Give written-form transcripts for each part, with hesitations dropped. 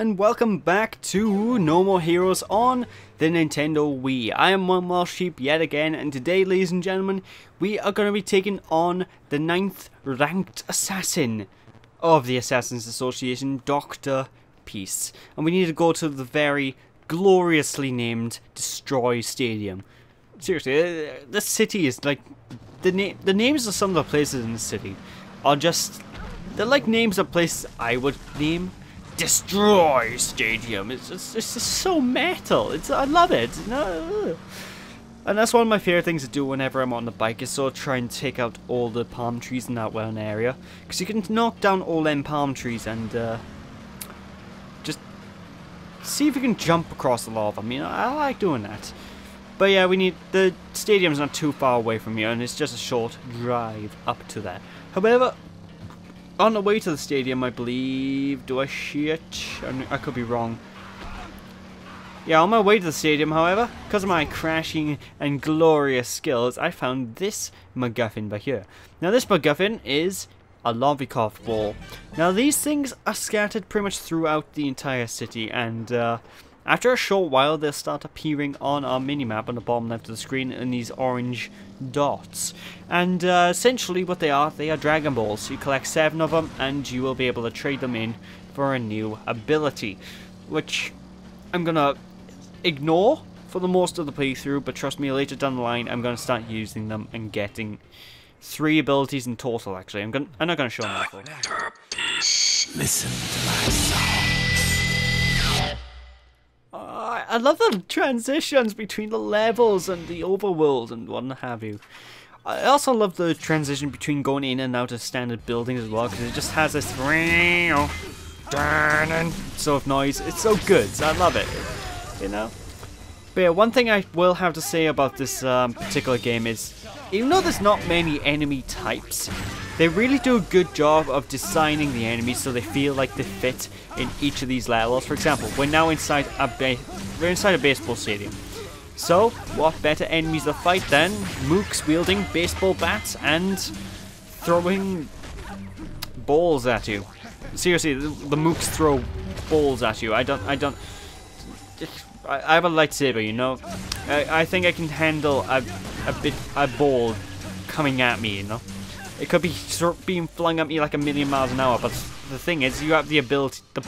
and welcome back to No More Heroes on the Nintendo Wii. I am One More Sheep yet again, and today, ladies and gentlemen, we are going to be taking on the 9th ranked assassin of the Assasins Association, Dr. Peace. And we need to go to the very gloriously named Destroy Stadium. Seriously, this city is like... The names of some of the places in the city are just... They're like names of places I would name. Destroy Stadium. It's just so metal. I love it. No. And that's one of my favorite things to do whenever I'm on the bike, is sort of try and take out all the palm trees in that one area. Because you can knock down all them palm trees and just see if you can jump across a lot of them. You know, I like doing that. But yeah, the stadium's not too far away from here, and it's just a short drive up to that. However, on the way to the stadium, I believe... Do I see it? I could be wrong. Yeah, on my way to the stadium, however, because of my crashing and glorious skills, I found this MacGuffin back here. Now, this MacGuffin is a Lovikov ball. Now, these things are scattered pretty much throughout the entire city, and after a short while, they'll start appearing on our minimap on the bottom left of the screen in these orange dots. And essentially what they are Dragon Balls. You collect 7 of them and you will be able to trade them in for a new ability, which I'm going to ignore for the most of the playthrough, but trust me, later down the line I'm going to start using them and getting 3 abilities in total. Actually, I'm not going to show them that. Dr. Peace, listen to my song. I love the transitions between the levels and the overworld and what have you. I also love the transition between going in and out of standard buildings as well, because it just has this sort of noise. It's so good. I love it. You know? But yeah, one thing I will have to say about this particular game is, even though there's not many enemy types, they really do a good job of designing the enemies so they feel like they fit in each of these levels. For example, we're now inside a baseball stadium. So, what better enemies to fight than mooks wielding baseball bats and throwing balls at you? Seriously, the mooks throw balls at you. I have a lightsaber, you know. I think I can handle a ball coming at me, you know. It could be sort of being flung at me like a million miles an hour, but the thing is, you have the ability, of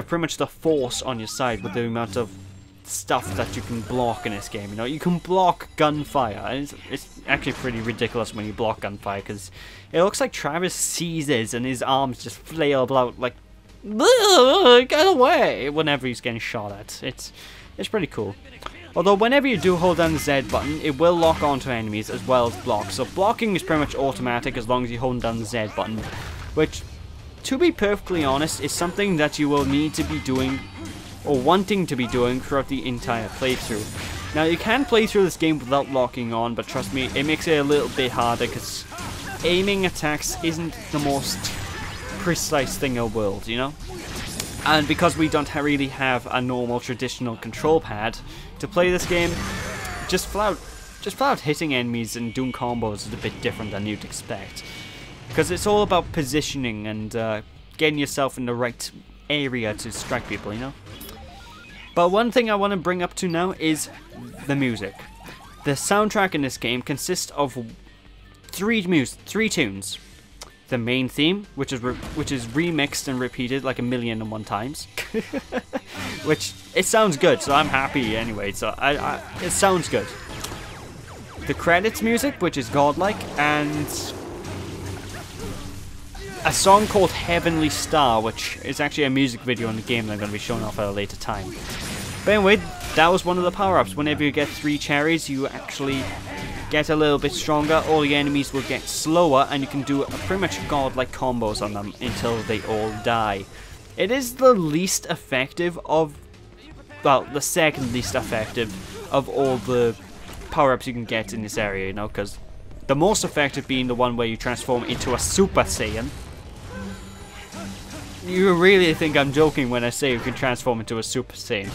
pretty much the force on your side with the amount of stuff that you can block in this game. You know, you can block gunfire, and it's actually pretty ridiculous when you block gunfire, because it looks like Travis seizes and his arms just flail out like, get away, whenever he's getting shot at. It's pretty cool. Although whenever you do hold down the Z button, it will lock onto enemies as well as block. So blocking is pretty much automatic as long as you hold down the Z button, which, to be perfectly honest, is something that you will need to be doing, or wanting to be doing, throughout the entire playthrough. Now, you can play through this game without locking on, but trust me, it makes it a little bit harder, because aiming attacks isn't the most precise thing in the world, you know? And because we don't really have a normal traditional control pad to play this game, just flat out hitting enemies and doing combos is a bit different than you'd expect. Because it's all about positioning and getting yourself in the right area to strike people, you know? But one thing I want to bring up to now is the music. The soundtrack in this game consists of 3 tunes. The main theme, which is remixed and repeated like 1,000,001 times, which it sounds good, so I'm happy anyway. So it sounds good. The credits music, which is godlike, and a song called Heavenly Star, which is actually a music video in the game that I'm going to be showing off at a later time. But anyway, that was one of the power-ups. Whenever you get 3 cherries, you actually get a little bit stronger. All the enemies will get slower, and you can do pretty much godlike combos on them until they all die. It is the least effective of, well, the second least effective of all the power-ups you can get in this area, you know, because the most effective being the one where you transform into a Super Saiyan. You really think I'm joking when I say you can transform into a Super Saiyan.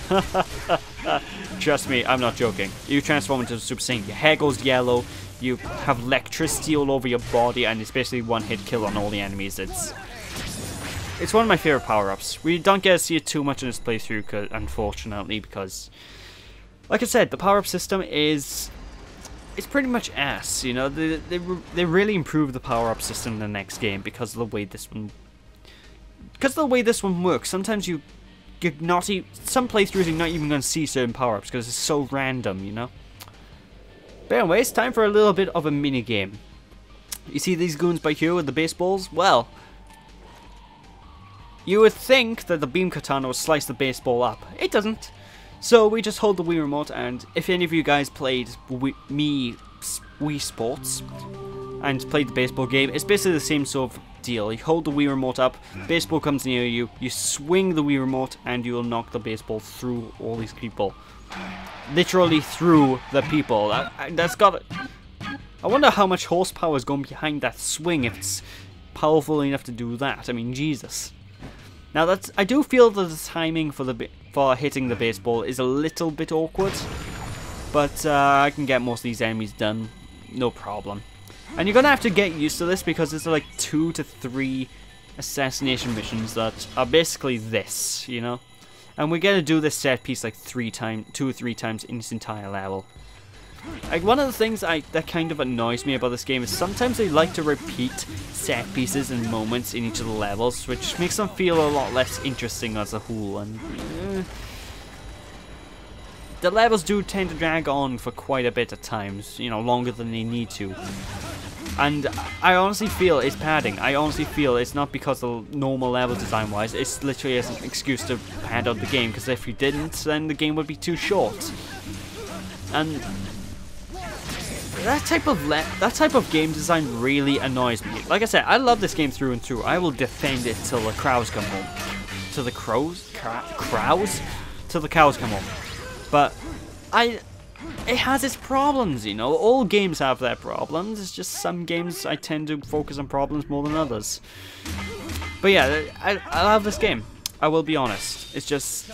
Trust me, I'm not joking. You transform into a Super Saiyan, your hair goes yellow, you have electricity all over your body, and it's basically one hit kill on all the enemies. it's one of my favorite power-ups. We don't get to see it too much in this playthrough, unfortunately, because, like I said, the power-up system is, it's pretty much ass. You know, they really improved the power-up system in the next game because of the way this one, works. Sometimes you're not some playthroughs you're not even going to see certain power-ups because it's so random, you know. But anyway, it's time for a little bit of a mini game. You see these goons by here with the baseballs? Well, you would think that the beam katana would slice the baseball up. It doesn't. So we just hold the Wii remote, and if any of you guys played Wii Sports and played the baseball game, it's basically the same sort of deal. You hold the Wii remote up, baseball comes near you, you swing the Wii remote, and you will knock the baseball through all these people. Literally through the people. That's got it. I wonder how much horsepower is going behind that swing if it's powerful enough to do that. I mean, Jesus. Now I do feel that the timing for hitting the baseball is a little bit awkward, but I can get most of these enemies done, no problem. And you're gonna have to get used to this because there's like 2 to 3 assassination missions that are basically this, you know. And we're gonna do this set piece like 2 or 3 times in this entire level. Like, one of the things that kind of annoys me about this game is sometimes they like to repeat set pieces and moments in each of the levels, which makes them feel a lot less interesting as a whole. And the levels do tend to drag on for quite a bit at times, you know, longer than they need to. And I honestly feel it's padding. I honestly feel it's not because of normal level design wise, it's literally as an excuse to pad out the game, because if you didn't, then the game would be too short. And that type of game design really annoys me. Like I said, I love this game through and through. I will defend it till the cows come home. Till the cows come home. But it has its problems, you know. All games have their problems. It's just some games I tend to focus on problems more than others. But yeah, I love this game. I will be honest. It's just,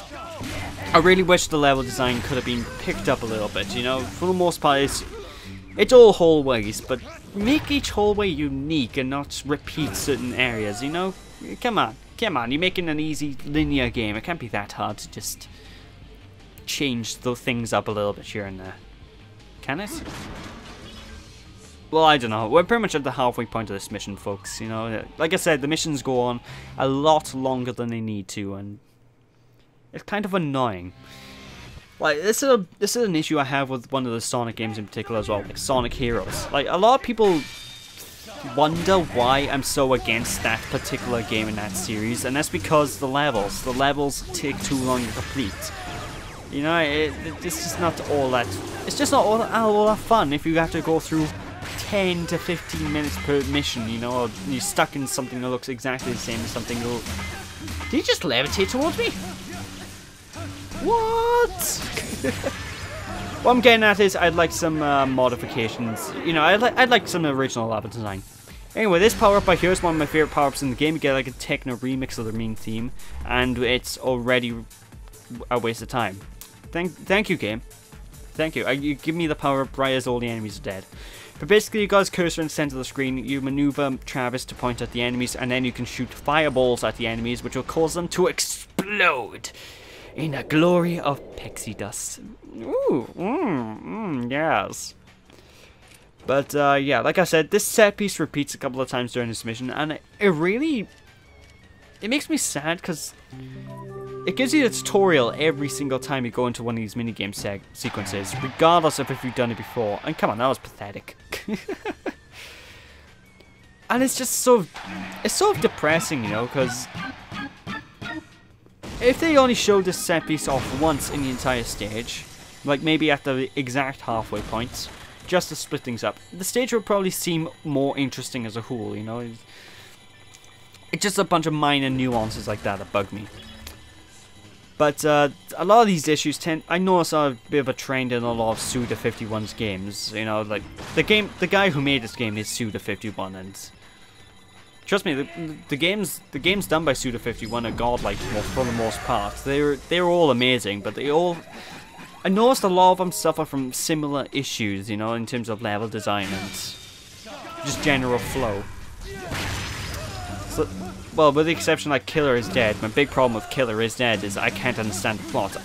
I really wish the level design could have been picked up a little bit, you know. For the most part, it's all hallways, but make each hallway unique and not repeat certain areas, you know? Come on, you're making an easy linear game. It can't be that hard to just change the things up a little bit here and there. Can it? Well, I don't know. We're pretty much at the halfway point of this mission, folks, you know? Like I said, the missions go on a lot longer than they need to, and it's kind of annoying. Like, this is an issue I have with one of the Sonic games in particular as well, like Sonic Heroes. Like, a lot of people wonder why I'm so against that particular game in that series, and that's because the levels take too long to complete. You know, it's just not all that, it's just not all that fun if you have to go through 10 to 15 minutes per mission, you know, or you're stuck in something that looks exactly the same as something that... Did he just levitate towards me? What? What I'm getting at is I'd like some modifications. You know, I'd like some original level design. Anyway, this power-up right here is one of my favorite power-ups in the game. You get like a techno remix of the main theme, and it's already a waste of time. Thank you, game. Thank you. You give me the power-up right as all the enemies are dead. But basically, you guys cursor in the center of the screen, you maneuver Travis to point at the enemies, and then you can shoot fireballs at the enemies, which will cause them to explode in a glory of pixie dust. Ooh, yes. But yeah, like I said, this set piece repeats a couple of times during this mission, and it makes me sad because it gives you a tutorial every single time you go into one of these minigame sequences, regardless of if you've done it before. And come on, that was pathetic. And it's just sort of depressing, you know, because if they only showed this set piece off once in the entire stage, like maybe at the exact halfway point, just to split things up, the stage would probably seem more interesting as a whole, you know? It's just a bunch of minor nuances like that bug me. But a lot of these issues I notice are a bit of a trend in a lot of Suda51's games, you know, like the guy who made this game is Suda51, and trust me, the games done by Suda51 are godlike for the most part. They're all amazing, but I noticed a lot of them suffer from similar issues, you know, in terms of level design and just general flow. well, with the exception like Killer is Dead, my big problem with Killer is Dead is I can't understand the plot.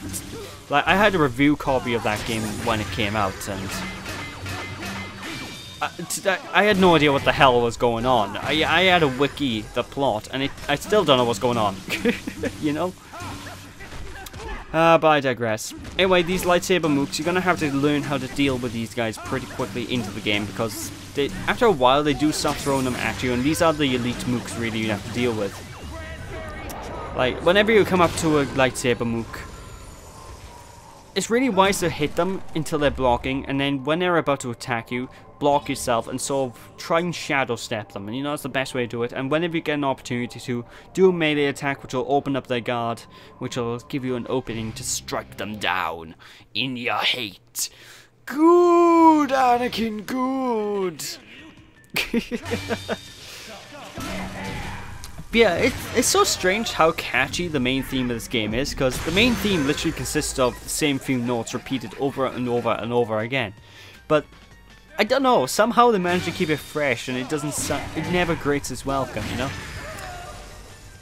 Like, I had a review copy of that game when it came out, and I had no idea what the hell was going on. I had a wiki, the plot, and I still don't know what's going on. You know? But I digress. Anyway, these lightsaber mooks, you're gonna have to learn how to deal with these guys pretty quickly into the game, because after a while they do start throwing them at you, and these are the elite mooks really you have to deal with. Like, whenever you come up to a lightsaber mook, it's really wise to hit them until they're blocking, and then when they're about to attack you, block yourself and sort of try and shadow step them. And you know, that's the best way to do it. And whenever you get an opportunity to, do a melee attack which will open up their guard, which will give you an opening to strike them down in your hate. Good, Anakin, good. Yeah, it's so strange how catchy the main theme of this game is, because the main theme literally consists of the same few notes repeated over and over and over again. But I don't know, somehow they manage to keep it fresh, and it never grates its welcome, you know?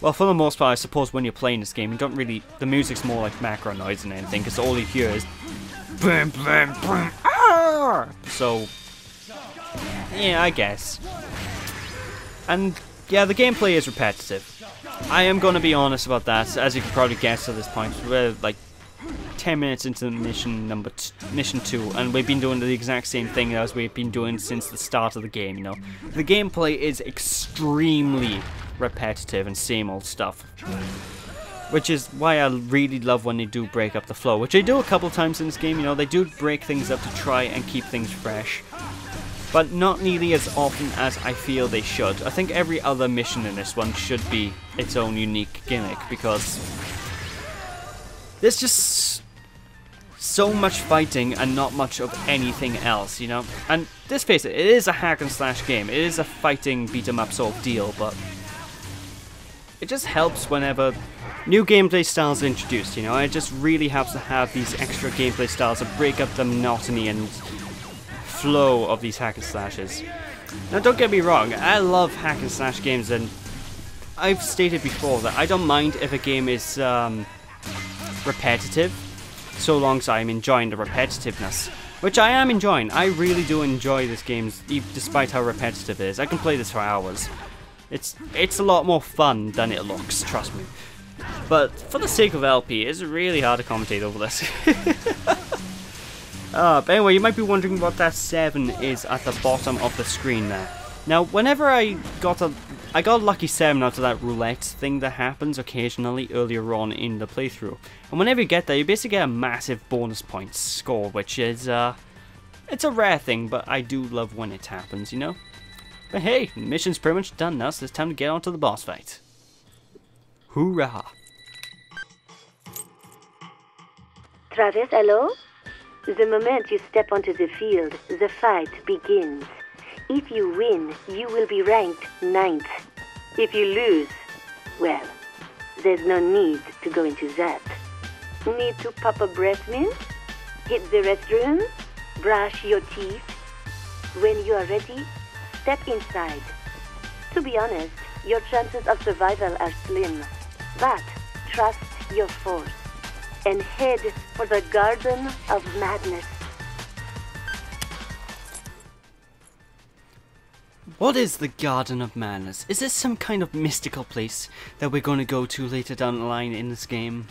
Well, for the most part, I suppose when you're playing this game, you don't really, the music's more like macro noise than anything, because all you hear is boom, boom, boom, ah! So, yeah, I guess. And yeah, the gameplay is repetitive. I am going to be honest about that, as you can probably guess at this point. We're like 10 minutes into mission 2, and we've been doing the exact same thing as we've been doing since the start of the game, you know. The gameplay is extremely repetitive and same old stuff. Which is why I really love when they do break up the flow, which they do a couple times in this game, you know. They do break things up to try and keep things fresh, but not nearly as often as I feel they should. I think every other mission in this one should be its own unique gimmick, because there's just so much fighting and not much of anything else, you know? And let's face it is a hack and slash game. It is a fighting beat 'em up sort of deal, but it just helps whenever new gameplay styles are introduced, you know? It just really helps to have these extra gameplay styles to break up the monotony and flow of these hack and slashes. Now, don't get me wrong, I love hack and slash games, and I've stated before that I don't mind if a game is repetitive, so long as I'm enjoying the repetitiveness, which I am enjoying. I really do enjoy this game, despite how repetitive it is. I can play this for hours. It's a lot more fun than it looks, trust me. But for the sake of LP, it's really hard to commentate over this. But anyway, you might be wondering what that 7 is at the bottom of the screen there. Now, whenever I got a lucky 7 out of that roulette thing that happens occasionally earlier on in the playthrough. And whenever you get there, you basically get a massive bonus points score, which is, it's a rare thing, but I do love when it happens, you know? But hey, the mission's pretty much done now, so it's time to get on to the boss fight. Hoorah! Travis, hello? The moment you step onto the field, the fight begins. If you win, you will be ranked 9th. If you lose, well, there's no need to go into that. Need to pop a breath mint? Hit the restroom? Brush your teeth? When you are ready, step inside. To be honest, your chances of survival are slim, but trust your force and head for the Garden of Madness. What is the Garden of Madness? Is this some kind of mystical place that we're going to go to later down the line in this game?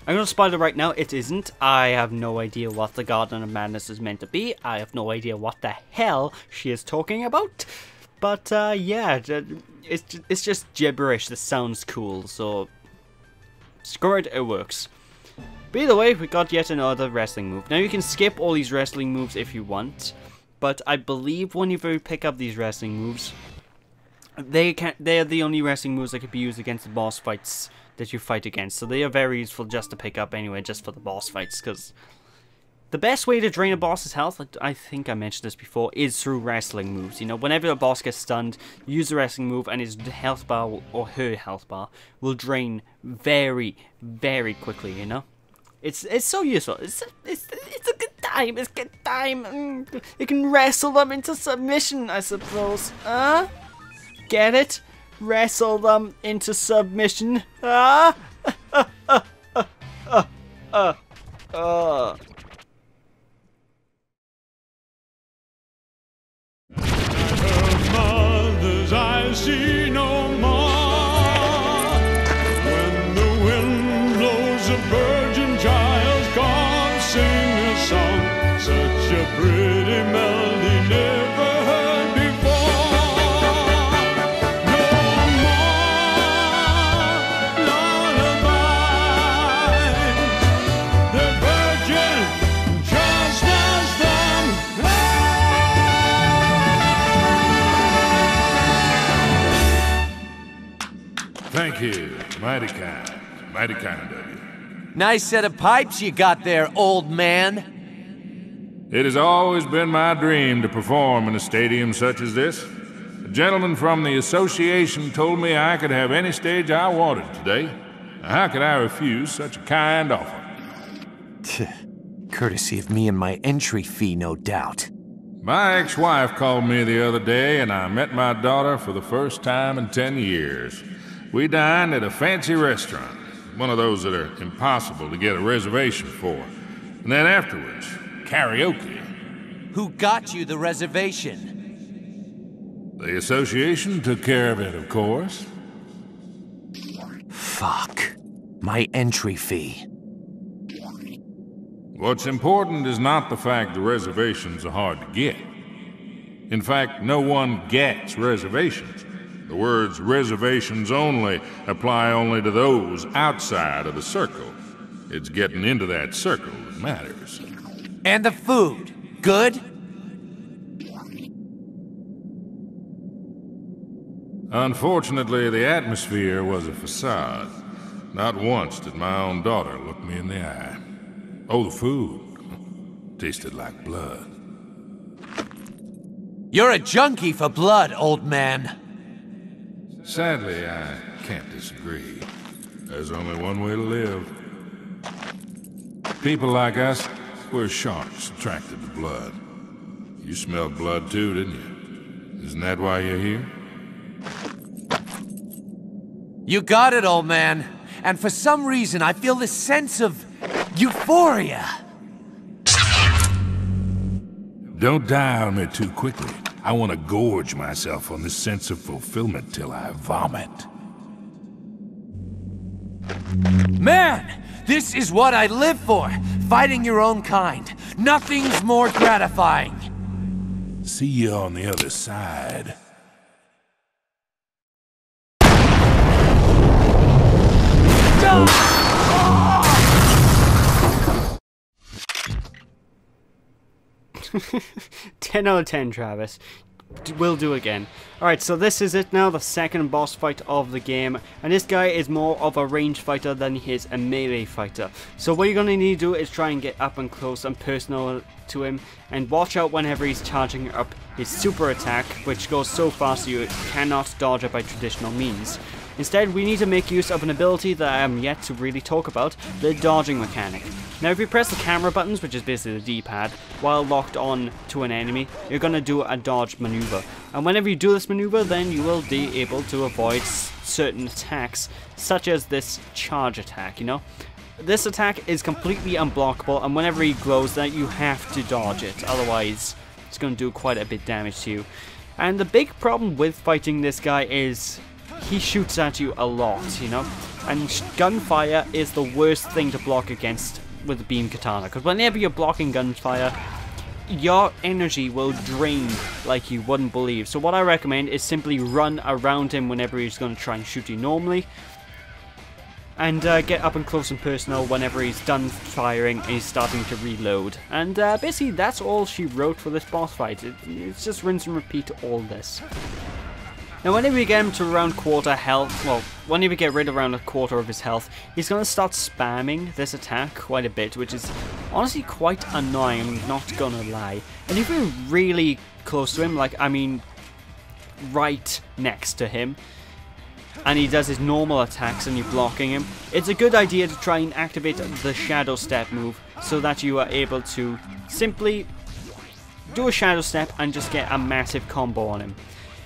I'm going to spoil it right now, it isn't. I have no idea what the Garden of Madness is meant to be. I have no idea what the hell she is talking about. But yeah, it's just gibberish that sounds cool, so screw it, it works. But either way, we got yet another wrestling move. Now you can skip all these wrestling moves if you want, but I believe when you pick up these wrestling moves, they're the only wrestling moves that can be used against the boss fights that you fight against. So they are very useful just to pick up anyway, just for the boss fights, because the best way to drain a boss's health, I think I mentioned this before, is through wrestling moves. You know, whenever a boss gets stunned, use a wrestling move and his health bar, or her health bar, will drain very, very quickly, you know? It's so useful. It's a good time. It's a good time. You can wrestle them into submission, I suppose. Get it? Wrestle them into submission. Ah! Mother's eyes see no more. When the wind blows, a virgin child's gone. Sing a song, such a pretty melody never heard before. No more lullabies. The virgin just has them. Thank you. Mighty kind of you. Nice set of pipes you got there, old man. It has always been my dream to perform in a stadium such as this. A gentleman from the association told me I could have any stage I wanted today. Now, how could I refuse such a kind offer? Courtesy of me and my entry fee, no doubt. My ex-wife called me the other day, and I met my daughter for the first time in 10 years. We dined at a fancy restaurant, one of those that are impossible to get a reservation for. And then afterwards, karaoke. Who got you the reservation? The association took care of it, of course. Fuck. My entry fee. What's important is not the fact the reservations are hard to get. In fact, no one gets reservations. The words reservations only apply only to those outside of the circle. It's getting into that circle that matters. And the food? Good? Unfortunately, the atmosphere was a facade. Not once did my own daughter look me in the eye. Oh, the food tasted like blood. You're a junkie for blood, old man. Sadly, I can't disagree. There's only one way to live. People like us, we're sharks attracted to blood. You smelled blood too, didn't you? Isn't that why you're here? You got it, old man. And for some reason, I feel this sense of euphoria. Don't die on me too quickly. I want to gorge myself on this sense of fulfillment till I vomit. Man, this is what I live for. Fighting your own kind. Nothing's more gratifying. See you on the other side. Ah! 10 out of 10, Travis. We'll do again. Alright, so this is it now, the second boss fight of the game. And this guy is more of a ranged fighter than he is a melee fighter. So what you're going to need to do is try and get up and close and personal to him. And watch out whenever he's charging up his super attack, which goes so fast you cannot dodge it by traditional means. Instead, we need to make use of an ability that I am yet to really talk about, the dodging mechanic. Now, if you press the camera buttons, which is basically the D-pad, while locked on to an enemy, you're going to do a dodge maneuver. And whenever you do this maneuver, then you will be able to avoid certain attacks, such as this charge attack, you know? This attack is completely unblockable, and whenever he glows, that you have to dodge it, otherwise it's going to do quite a bit of damage to you. And the big problem with fighting this guy is he shoots at you a lot, you know, and gunfire is the worst thing to block against with the beam katana, because whenever you're blocking gunfire, your energy will drain like you wouldn't believe. So what I recommend is simply run around him whenever he's going to try and shoot you normally, and get up and close and personal whenever he's done firing and he's starting to reload. And basically that's all she wrote for this boss fight. It's just rinse and repeat all this. Now whenever you get him to around quarter health, well, whenever you get rid of around a quarter of his health, he's going to start spamming this attack quite a bit, which is honestly quite annoying, I'm not gonna lie. And if you're really close to him, like, I mean, right next to him, and he does his normal attacks and you're blocking him, it's a good idea to try and activate the shadow step move so that you are able to simply do a shadow step and just get a massive combo on him.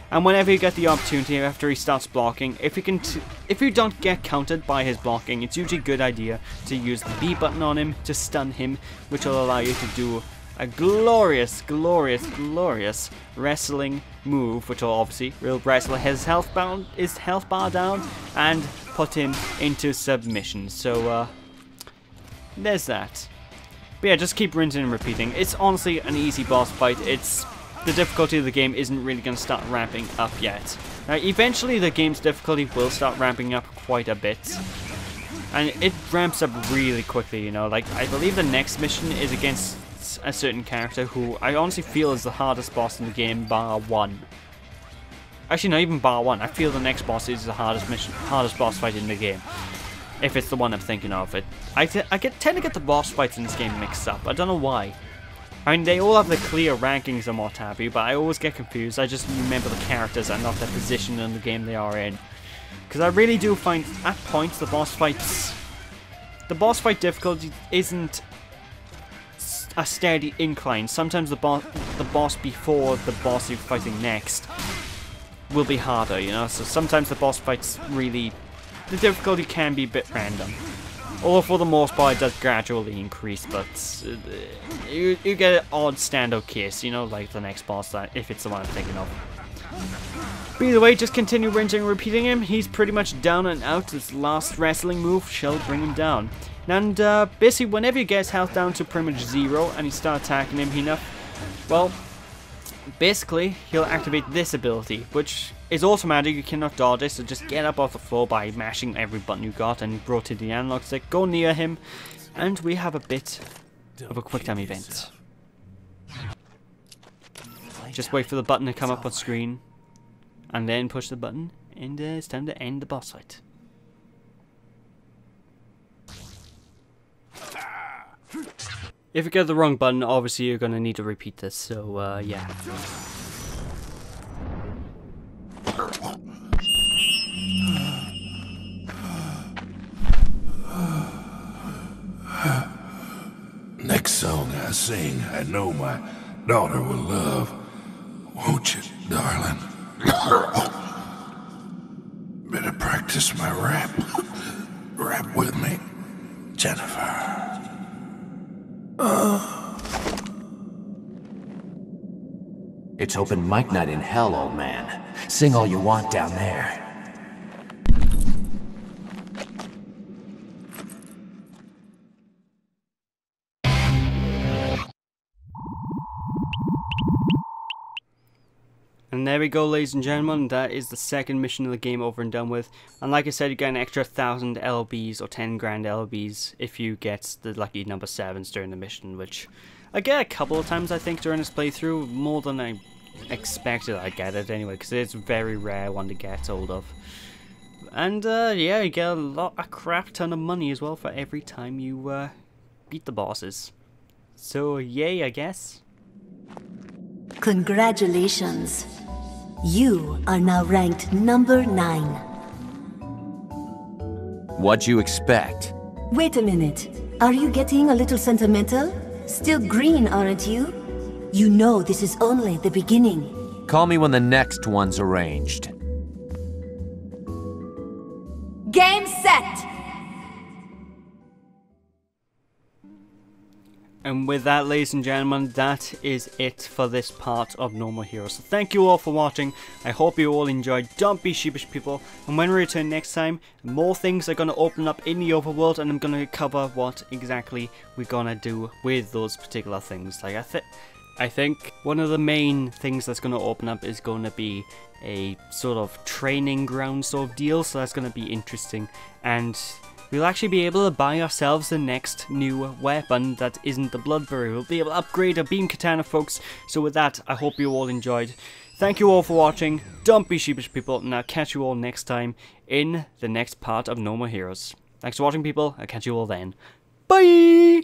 And whenever you get the opportunity after he starts blocking, if you don't get countered by his blocking, it's usually a good idea to use the B button on him to stun him, which will allow you to do a glorious, glorious, glorious wrestling move, which will obviously wrestle his health bar down and put him into submission. So there's that. But yeah, just keep rinsing and repeating. It's honestly an easy boss fight. The difficulty of the game isn't really going to start ramping up yet. Now, eventually the game's difficulty will start ramping up quite a bit. And it ramps up really quickly, you know. Like, I believe the next mission is against a certain character who I honestly feel is the hardest boss in the game, bar one. Actually, not even bar one. I feel the next boss is the hardest boss fight in the game. If it's the one I'm thinking of. I tend to get the boss fights in this game mixed up. I don't know why. I mean, they all have the clear rankings and what have you, but I always get confused. I just remember the characters and not the position in the game they are in. Because I really do find, at points, the boss fight difficulty isn't a steady incline. Sometimes the boss before the boss you're fighting next will be harder, you know? So sometimes the boss fights really, the difficulty can be a bit random. Although for the most part it does gradually increase, but you get an odd standout case, you know, like the next boss, if it's the one I'm thinking of. But either way, just continue rinsing and repeating him. He's pretty much down and out. This last wrestling move shall bring him down. And basically, whenever you get his health down to pretty much 0 and you start attacking him well, basically, he'll activate this ability, which is automatic. You cannot dodge it, so just get up off the floor by mashing every button you got and rotate the analog stick, go near him, and we have a bit of a quick time event. Just wait for the button to come up on screen, and then push the button, and it's time to end the boss fight. If you get the wrong button, obviously you're going to need to repeat this, so yeah. Next song I sing, I know my daughter will love. Won't you, darling? Better practice my rap. Rap with me, Jennifer. It's open mic night in hell, old man. Sing all you want down there. And there we go, ladies and gentlemen, that is the second mission of the game over and done with. And like I said, you get an extra 1,000 LBs or 10 grand LBs if you get the lucky number 7s during the mission, which I get a couple of times I think during this playthrough, more than I expected I'd get it anyway, because it's a very rare one to get hold of. And yeah, you get a crap ton of money as well for every time you beat the bosses. So yay, I guess. Congratulations. You are now ranked number 9. What'd you expect? Wait a minute. Are you getting a little sentimental? Still green, aren't you? You know this is only the beginning. Call me when the next one's arranged. Game set! And with that, ladies and gentlemen, that is it for this part of No More Heroes. So thank you all for watching. I hope you all enjoyed. Don't be sheepish, people. And when we return next time, more things are going to open up in the overworld, and I'm going to cover what exactly we're going to do with those particular things. Like I think one of the main things that's going to open up is going to be a sort of training ground sort of deal. So that's going to be interesting. And we'll actually be able to buy ourselves the next new weapon that isn't the Bloodberry. We'll be able to upgrade our beam katana, folks. So with that, I hope you all enjoyed. Thank you all for watching. Don't be sheepish, people, and I'll catch you all next time in the next part of No More Heroes. Thanks for watching, people. I'll catch you all then. Bye!